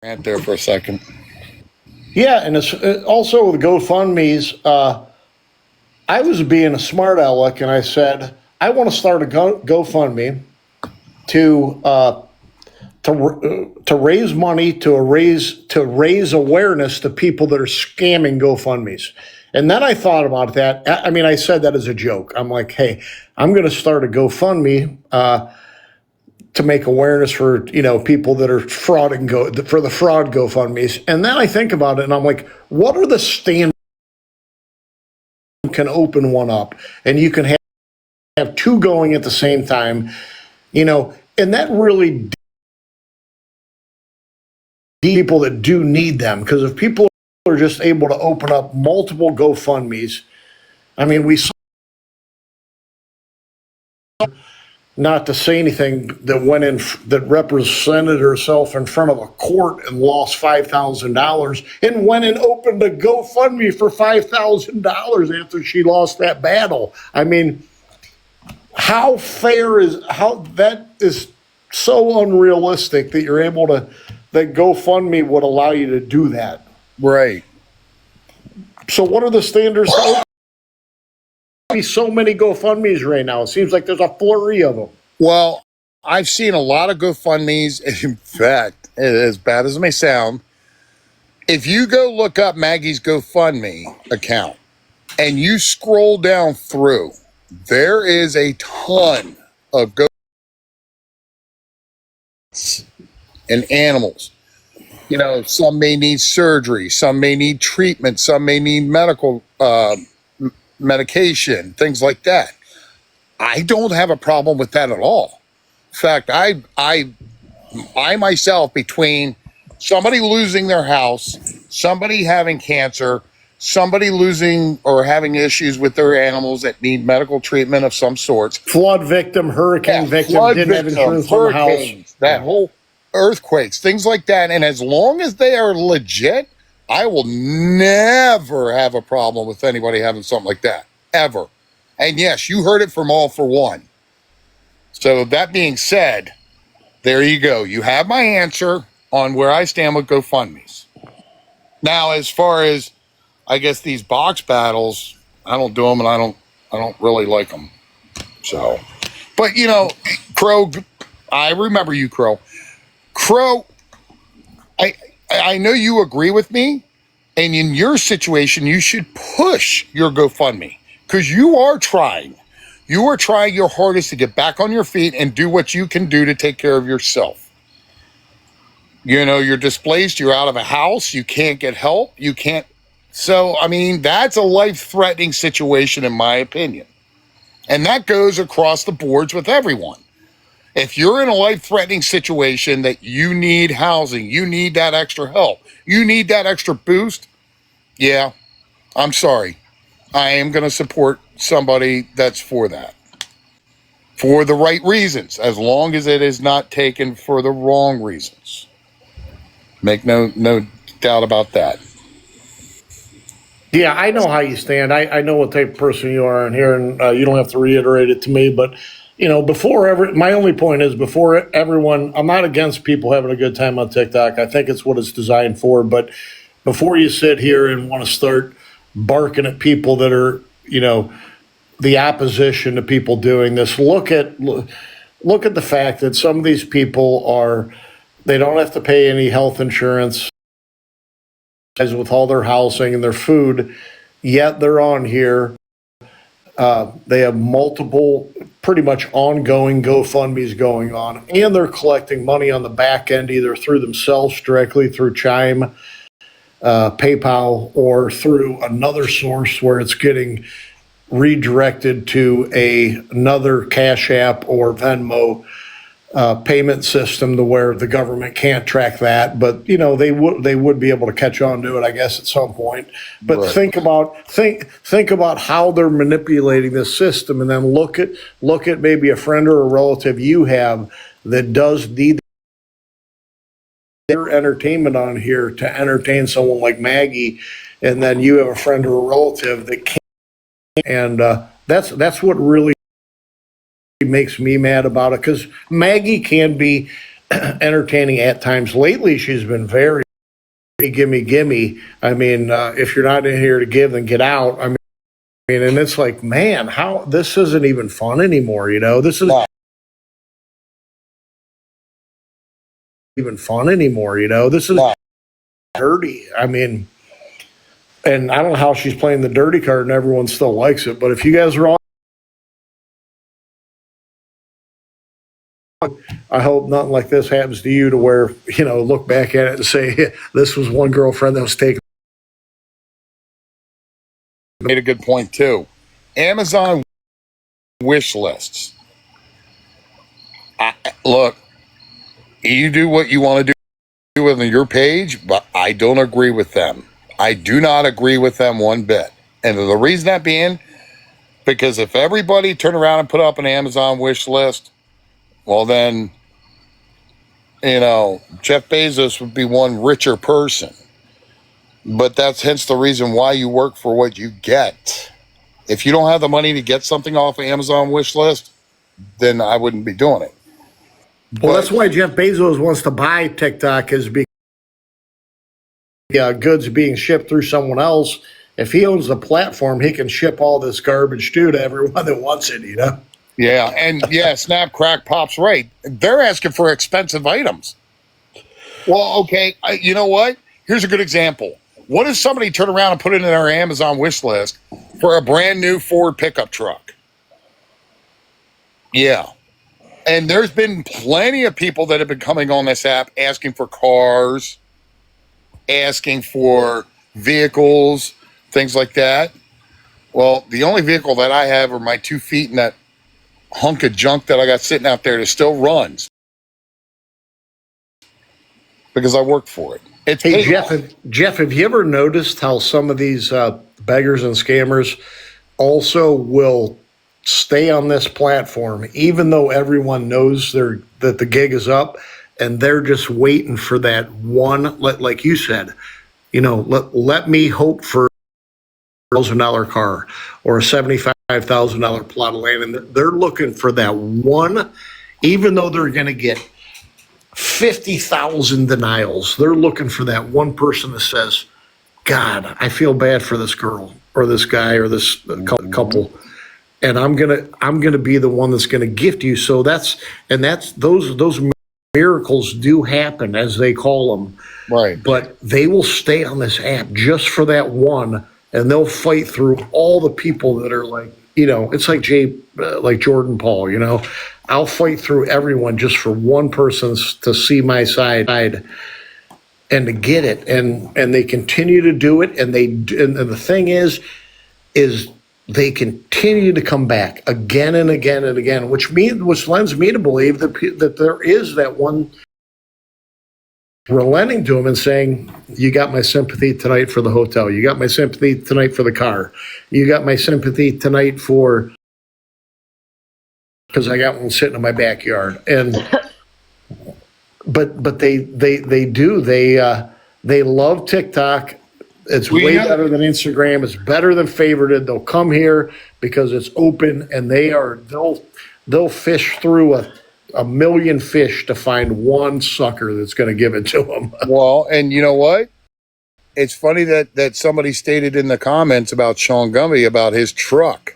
Rant there for a second. Yeah, and it's also with GoFundMe's. I was being a smart aleck, and I said I want to start a GoFundMe to to raise money to raise awareness to people that are scamming GoFundMe's. And then I thought about that. I mean, I said that as a joke. I'm like, hey, I'm going to start a GoFundMe to make awareness for people that are frauding for the fraud GoFundMe's. And then I think about it, and I'm like, what are the standards? Can open one up, and you can have two going at the same time, and that really people that do need them, because if people are just able to open up multiple GoFundMe's, I mean, we saw, not to say anything, that represented herself in front of a court and lost $5,000 and went and opened a GoFundMe for $5,000 after she lost that battle. I mean, how that is so unrealistic that you're able to, that GoFundMe would allow you to do that. Right. So what are the standards? So many GoFundMe's right now. It seems like there's a flurry of them. Well, I've seen a lot of GoFundMe's. In fact, as bad as it may sound, if you go look up Maggie's GoFundMe account and you scroll down through, there is a ton of goats and animals. Some may need surgery, some may need treatment, some may need medical medication, things like that. I don't have a problem with that at all. In fact, I myself, between somebody losing their house, somebody having cancer, somebody losing or having issues with their animals that need medical treatment of some sorts, flood victim, hurricane victim, didn't have insurance on the house, that whole earthquakes, things like that. And as long as they are legit, I will never have a problem with anybody having something like that, ever. And yes, you heard it from All for One. So that being said, there you go. You have my answer on where I stand with GoFundMe's. Now, as far as, I guess, these box battles, I don't do them, and I don't really like them. So, but Crow, I remember you, Crow. Crow, I know you agree with me, and in your situation, you should push your GoFundMe, because you are trying. You are trying your hardest to get back on your feet and do what you can do to take care of yourself. You're displaced, you're out of a house, you can't get help, you can't. So, I mean, that's a life-threatening situation, in my opinion. And that goes across the boards with everyone. If you're in a life-threatening situation that you need housing, you need that extra help, you need that extra boost, yeah, I'm sorry. I am going to support somebody that's for that. For the right reasons, as long as it is not taken for the wrong reasons. Make no doubt about that. Yeah, I know how you stand. I know what type of person you are in here, and you don't have to reiterate it to me. But my only point is, before everyone, I'm not against people having a good time on TikTok. I think it's what it's designed for. But before you sit here and want to start barking at people that are, the opposition to people doing this, look at the fact that some of these people they don't have to pay any health insurance with all their housing and their food, yet they're on here. They have multiple, pretty much ongoing GoFundMe's going on, and they're collecting money on the back end, either through themselves directly through Chime, PayPal, or through another source where it's getting redirected to another Cash App or Venmo payment system, to where the government can't track that, but they would be able to catch on to it, I guess, at some point. But right. Think about how they're manipulating this system, and then look at maybe a friend or a relative you have that does need their entertainment on here to entertain someone like Maggie, and then you have a friend or a relative that can't, and that's what really makes me mad about it, because Maggie can be entertaining at times. Lately, she's been very gimme. I mean, if you're not in here to give, then get out. I mean, and it's like, man, how this isn't even fun anymore. This is No. even fun anymore. This is No. dirty. I mean, and I don't know how she's playing the dirty card and everyone still likes it. But if you guys are all, I hope nothing like this happens to you to where, look back at it and say, this was one girlfriend that was taken. Made a good point too. Amazon wish lists. Look, you do what you want to do on your page, but I don't agree with them. I do not agree with them one bit. And the reason that being, because if everybody turned around and put up an Amazon wish list, well then, Jeff Bezos would be one richer person. But that's hence the reason why you work for what you get. If you don't have the money to get something off of Amazon wish list, then I wouldn't be doing it. Well, that's why Jeff Bezos wants to buy TikTok, is because goods being shipped through someone else. If he owns the platform, he can ship all this garbage too to everyone that wants it, Yeah, and Snap Crack Pop's right. They're asking for expensive items. Well, okay, you know what? Here's a good example. What if somebody turned around and put it in their Amazon wish list for a brand new Ford pickup truck? Yeah. And there's been plenty of people that have been coming on this app asking for cars, asking for vehicles, things like that. Well, the only vehicle that I have are my 2 feet in that hunk of junk that I got sitting out there that still runs because I worked for it. It's Hey, Jeff, have you ever noticed how some of these beggars and scammers also will stay on this platform, even though everyone knows that the gig is up, and they're just waiting for that one, like you said, let me hope for $1,000 car or a $75,000 plot of land, and they're looking for that one, even though they're going to get 50,000 denials. They're looking for that one person that says, God, I feel bad for this girl or this guy or this couple. And I'm gonna be the one that's gonna gift you. So that's those miracles do happen, as they call them. right. But they will stay on this app just for that one, and they'll fight through all the people that are like, it's like like Jordan Paul. I'll fight through everyone just for one person to see my side and to get it, and they continue to do it, and the thing is they continue to come back again and again and again, which lends me to believe that there is that one relenting to him and saying, you got my sympathy tonight for the hotel, you got my sympathy tonight for the car, you got my sympathy tonight for, because I got one sitting in my backyard. And but they do, they love TikTok. It's way better than Instagram. It's better than favorited. They'll come here because it's open, and they'll fish through a million fish to find one sucker that's going to give it to them. Well, and you know what? It's funny that somebody stated in the comments about Sean Gumby about his truck.